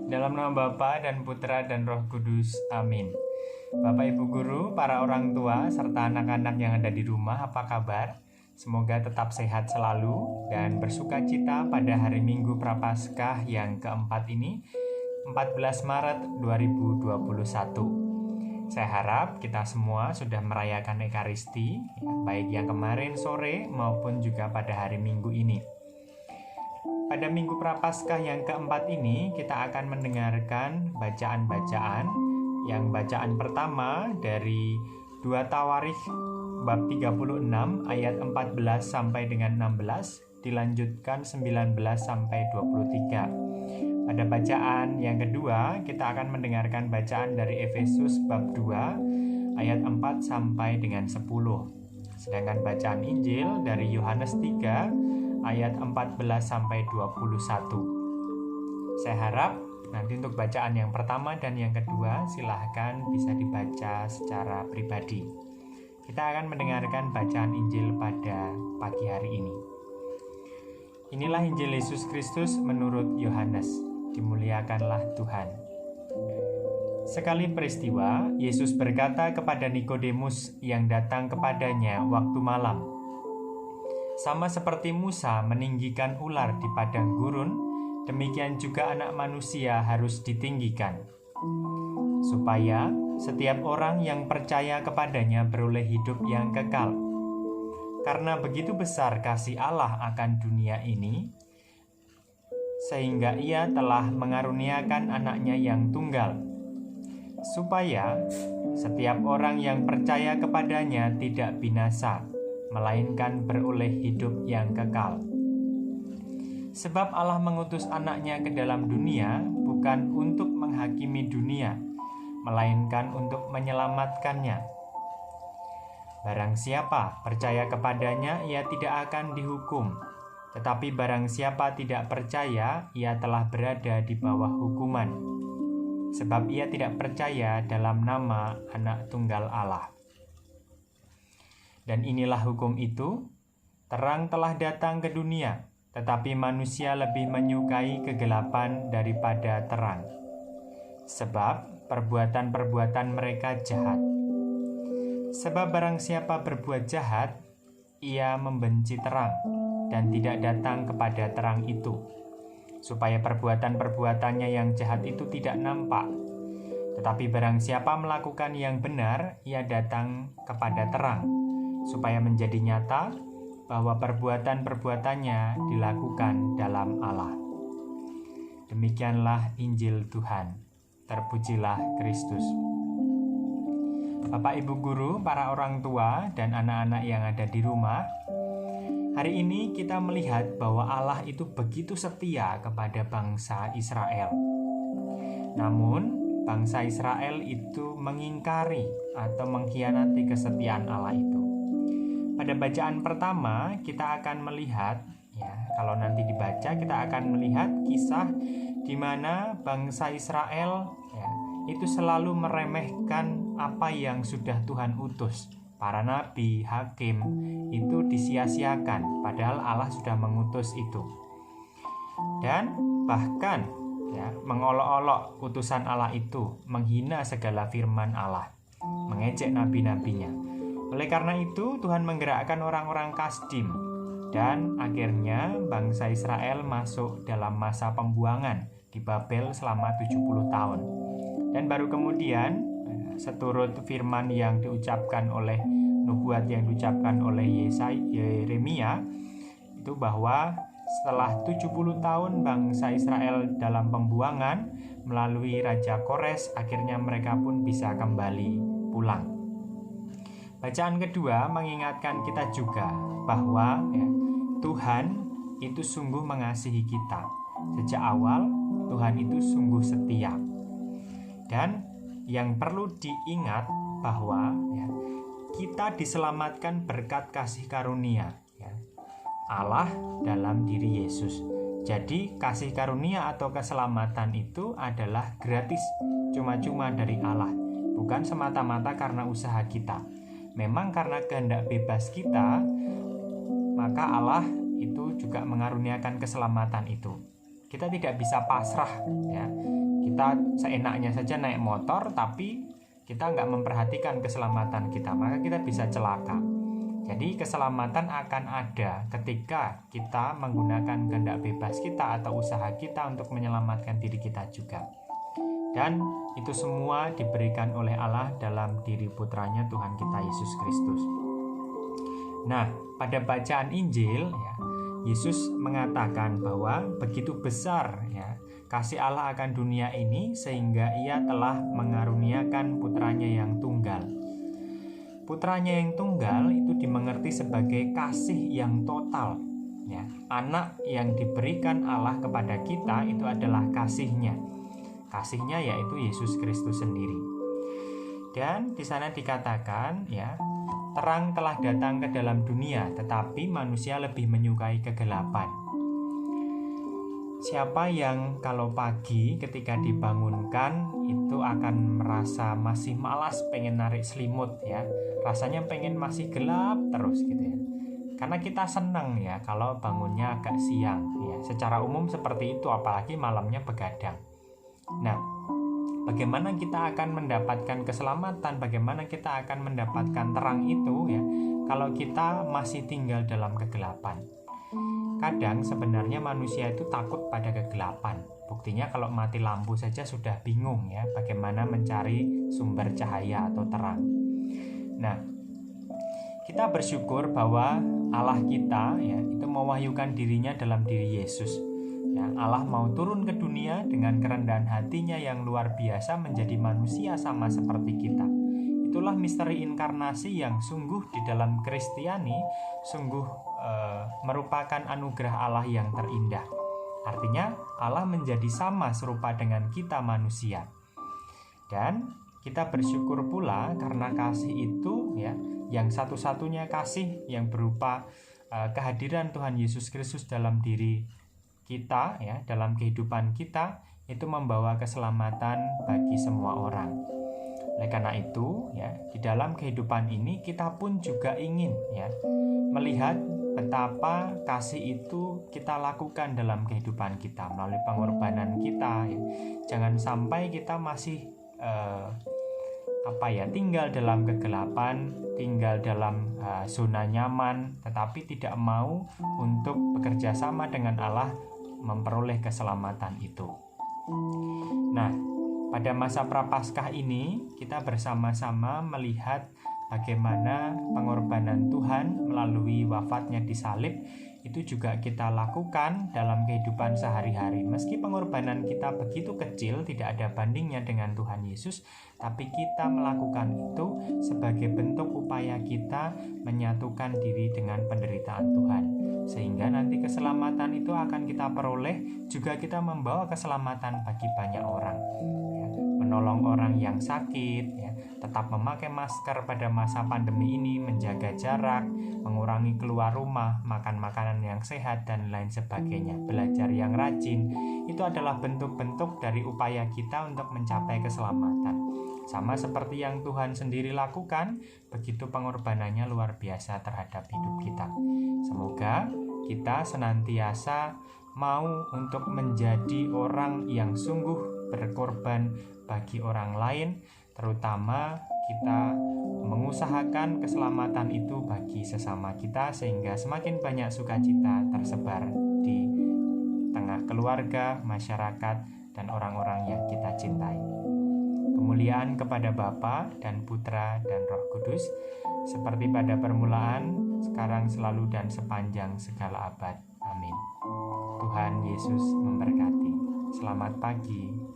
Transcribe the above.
Dalam nama Bapa dan Putra dan Roh Kudus. Amin. Bapak Ibu Guru, para orang tua, serta anak-anak yang ada di rumah, apa kabar? Semoga tetap sehat selalu dan bersuka cita pada hari Minggu Prapaskah yang keempat ini, 14 Maret 2021. Saya harap kita semua sudah merayakan Ekaristi, baik yang kemarin sore maupun juga pada hari Minggu ini. Pada Minggu Prapaskah yang keempat ini, kita akan mendengarkan bacaan-bacaan. Yang bacaan pertama dari 2 Tawarikh bab 36 ayat 14 sampai dengan 16, dilanjutkan 19 sampai 23. Pada bacaan yang kedua, kita akan mendengarkan bacaan dari Efesus bab 2 ayat 4 sampai dengan 10. Sedangkan bacaan Injil dari Yohanes 3 ayat 14 sampai 21. Saya harap nanti untuk bacaan yang pertama dan yang kedua silahkan bisa dibaca secara pribadi. Kita akan mendengarkan bacaan Injil pada pagi hari ini. Inilah Injil Yesus Kristus menurut Yohanes. Dimuliakanlah Tuhan. Sekali peristiwa, Yesus berkata kepada Nikodemus yang datang kepadanya waktu malam, "Sama seperti Musa meninggikan ular di padang gurun, demikian juga Anak Manusia harus ditinggikan, supaya setiap orang yang percaya kepadanya beroleh hidup yang kekal. Karena begitu besar kasih Allah akan dunia ini, sehingga Ia telah mengaruniakan Anaknya yang tunggal, supaya setiap orang yang percaya kepadanya tidak binasa, melainkan beroleh hidup yang kekal. Sebab Allah mengutus Anaknya ke dalam dunia bukan untuk menghakimi dunia, melainkan untuk menyelamatkannya. Barang siapa percaya kepadanya, ia tidak akan dihukum. Tetapi barang siapa tidak percaya, ia telah berada di bawah hukuman, sebab ia tidak percaya dalam nama Anak Tunggal Allah. Dan inilah hukum itu, terang telah datang ke dunia, tetapi manusia lebih menyukai kegelapan daripada terang, sebab perbuatan-perbuatan mereka jahat. Sebab barang siapa berbuat jahat, ia membenci terang, dan tidak datang kepada terang itu, supaya perbuatan-perbuatannya yang jahat itu tidak nampak. Tetapi barang siapa melakukan yang benar, ia datang kepada terang, supaya menjadi nyata bahwa perbuatan-perbuatannya dilakukan dalam Allah." Demikianlah Injil Tuhan. Terpujilah Kristus. Bapak Ibu Guru, para orang tua, dan anak-anak yang ada di rumah, hari ini kita melihat bahwa Allah itu begitu setia kepada bangsa Israel. Namun, bangsa Israel itu mengingkari atau mengkhianati kesetiaan Allah itu. Pada bacaan pertama, kita akan melihat, kalau nanti dibaca, kita akan melihat kisah di mana bangsa Israel itu selalu meremehkan apa yang sudah Tuhan utus. Para nabi, hakim, itu disia-siakan, padahal Allah sudah mengutus itu. Dan bahkan mengolok-olok utusan Allah itu, menghina segala firman Allah, mengejek nabi-nabinya. Oleh karena itu, Tuhan menggerakkan orang-orang Kasdim, dan akhirnya bangsa Israel masuk dalam masa pembuangan di Babel selama 70 tahun. Dan baru kemudian, seturut firman yang diucapkan oleh nubuat yang diucapkan oleh Yeremia, itu bahwa setelah 70 tahun bangsa Israel dalam pembuangan melalui Raja Kores, akhirnya mereka pun bisa kembali pulang. Bacaan kedua mengingatkan kita juga bahwa Tuhan itu sungguh mengasihi kita. Sejak awal Tuhan itu sungguh setia. Dan yang perlu diingat bahwa kita diselamatkan berkat kasih karunia Allah dalam diri Yesus. Jadi kasih karunia atau keselamatan itu adalah gratis, cuma-cuma dari Allah, bukan semata-mata karena usaha kita. Memang karena kehendak bebas kita, maka Allah itu juga mengaruniakan keselamatan itu. Kita tidak bisa pasrah, Kita seenaknya saja naik motor, tapi kita nggak memperhatikan keselamatan kita, maka kita bisa celaka. Jadi keselamatan akan ada ketika kita menggunakan kehendak bebas kita atau usaha kita untuk menyelamatkan diri kita juga. Dan itu semua diberikan oleh Allah dalam diri putranya Tuhan kita Yesus Kristus. Nah, pada bacaan Injil ya, Yesus mengatakan bahwa begitu besar ya kasih Allah akan dunia ini sehingga ia telah mengaruniakan putranya yang tunggal. Putranya yang tunggal itu dimengerti sebagai kasih yang total ya. Anak yang diberikan Allah kepada kita itu adalah kasihnya. Kasihnya yaitu Yesus Kristus sendiri. Dan di sana dikatakan ya, terang telah datang ke dalam dunia, tetapi manusia lebih menyukai kegelapan. Siapa yang kalau pagi ketika dibangunkan itu akan merasa masih malas, pengen narik selimut ya, rasanya pengen masih gelap terus gitu ya. Karena kita senang ya kalau bangunnya agak siang ya. Secara umum seperti itu, apalagi malamnya begadang. Nah, bagaimana kita akan mendapatkan keselamatan, bagaimana kita akan mendapatkan terang itu ya, kalau kita masih tinggal dalam kegelapan. Kadang sebenarnya manusia itu takut pada kegelapan. Buktinya kalau mati lampu saja sudah bingung ya, bagaimana mencari sumber cahaya atau terang. Nah, kita bersyukur bahwa Allah kita ya, itu mewahyukan dirinya dalam diri Yesus. Ya, Allah mau turun ke dunia dengan kerendahan hatinya yang luar biasa menjadi manusia sama seperti kita. Itulah misteri inkarnasi yang sungguh di dalam Kristiani sungguh merupakan anugerah Allah yang terindah. Artinya Allah menjadi sama serupa dengan kita manusia. Dan kita bersyukur pula karena kasih itu ya, yang satu-satunya kasih yang berupa kehadiran Tuhan Yesus Kristus dalam diri kita ya, dalam kehidupan kita, itu membawa keselamatan bagi semua orang. Oleh karena itu ya, di dalam kehidupan ini kita pun juga ingin ya melihat betapa kasih itu kita lakukan dalam kehidupan kita melalui pengorbanan kita ya. Jangan sampai kita masih tinggal dalam kegelapan, tinggal dalam zona nyaman, tetapi tidak mau untuk bekerja sama dengan Allah memperoleh keselamatan itu. Nah, pada masa Prapaskah ini kita bersama-sama melihat bagaimana pengorbanan Tuhan melalui wafatnya di salib itu juga kita lakukan dalam kehidupan sehari-hari. Meski pengorbanan kita begitu kecil, tidak ada bandingnya dengan Tuhan Yesus, tapi kita melakukan itu sebagai bentuk upaya kita menyatukan diri dengan penderitaan Tuhan. Sehingga nanti keselamatan itu akan kita peroleh, juga kita membawa keselamatan bagi banyak orang. Ya, menolong orang yang sakit, ya, tetap memakai masker pada masa pandemi ini, menjaga jarak, mengurangi keluar rumah, makan makanan yang sehat, dan lain sebagainya. Belajar yang rajin, itu adalah bentuk-bentuk dari upaya kita untuk mencapai keselamatan. Sama seperti yang Tuhan sendiri lakukan, begitu pengorbanannya luar biasa terhadap hidup kita. Semoga kita senantiasa mau untuk menjadi orang yang sungguh berkorban bagi orang lain, terutama kita mengusahakan keselamatan itu bagi sesama kita, sehingga semakin banyak sukacita tersebar di tengah keluarga, masyarakat, dan orang-orang yang kita cintai. Kemuliaan kepada Bapa dan Putra dan Roh Kudus, seperti pada permulaan, sekarang, selalu, dan sepanjang segala abad. Amin. Tuhan Yesus memberkati. Selamat pagi.